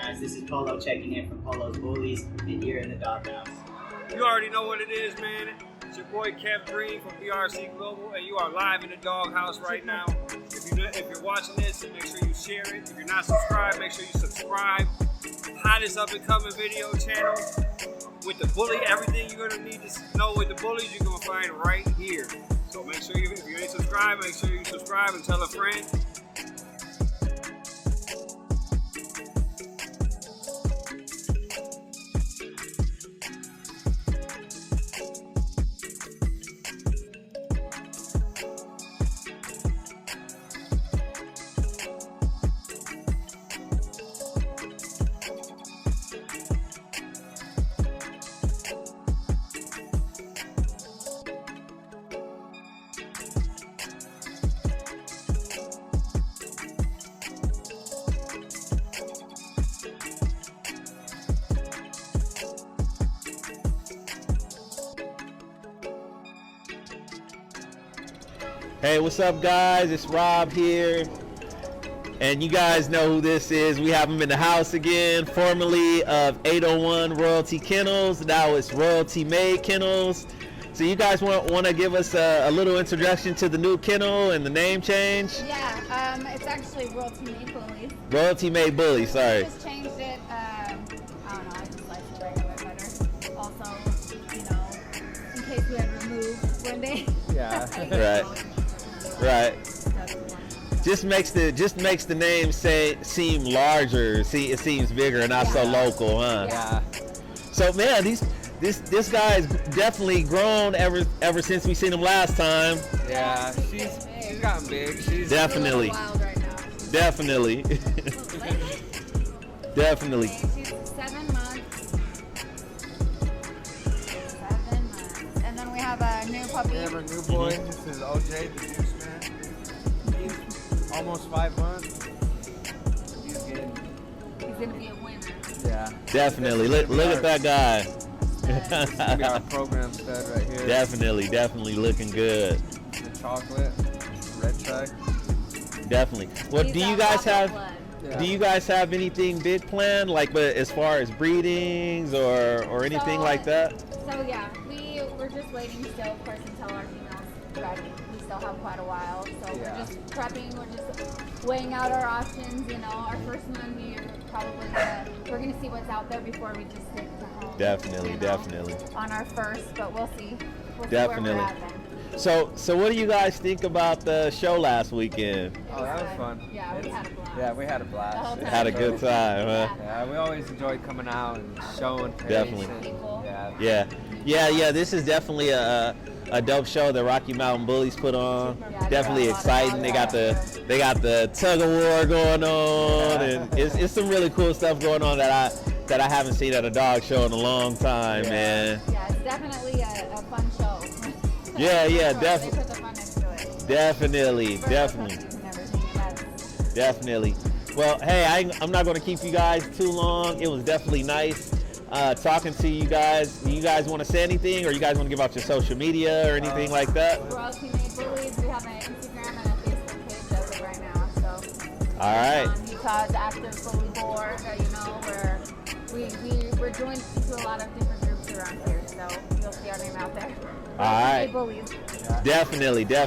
guys? This is Polo checking in from Polo's Bullies, and you're in the doghouse. You already know what it is, man. It's your boy Kev Green from BRC Global, and you are live in the doghouse right now. If you're watching this, make sure you share it. If you're not subscribed, make sure you subscribe. Hottest up and coming video channel with the bully. Everything you're gonna need to know with the bullies, you're gonna find right here. So make sure if you ain't subscribed, make sure you subscribe and tell a friend. Hey, what's up, guys? It's Rob here, and you guys know who this is. We have him in the house again, formerly of 801 Royalty Kennels. Now it's Royalty Made Kennels. So you guys want to give us a little introduction to the new kennel and the name change? Yeah, it's actually Royalty Made Bullies. Royalty Made Bullies, sorry. We just changed it. I don't know, I just like it regular better. Also, you know, in case we ever move one day. Yeah. Right. Just makes the name seem larger. See, it seems bigger and not so local, huh? Yeah. So man, this guy's definitely grown ever since we seen him last time. Yeah, she's gotten big. She's definitely Wild right now. Definitely. Definitely. She's 7 months. 7 months. And then we have a new puppy. We have a new boy. This is OJ, the juice man. He's almost 5 months. He's gonna be a winner. Yeah. Definitely. Look at that guy. We got a program stud right here. Definitely looking good. The chocolate, red check. Definitely. Well, He's do you a guys Papa have? blood. Yeah. Do you guys have anything big planned, like, but as far as breedings or anything like that? So yeah, we're just waiting still, of course, until our females ready. We still have quite a while, so we're just prepping. We're just weighing out our options. You know, our first one, we're gonna see what's out there before we just stick to home. Definitely. On our first, but we'll see. Definitely. See where we're at then. So what do you guys think about the show last weekend? Oh, that was fun. Yeah, we had a blast. Yeah, we had a The blast. whole time. Had a good time, huh? Yeah, we always enjoyed coming out and showing face. Definitely. People. Yeah. This is definitely a dope show that Rocky Mountain Bullies put on. Yeah, Definitely a lot of exciting. They got the tug of war going on, and it's some really cool stuff going on that I haven't seen at a dog show in a long time, man. Yeah, it's definitely a fun show. Yeah, They put the fun next to it. Definitely. And everything, and Definitely. Well, hey, I'm not going to keep you guys too long. It was definitely nice talking to you guys. Do you guys want to say anything, or you guys want to give out your social media or anything like that? Royalty Made Bullies. We have an Instagram and a Facebook page as of right now. So. All right. Utah's Active Bully Board. You know, we're joined to a lot of different groups around here. So you'll see our name out there. All right. Bullies. Definitely. So,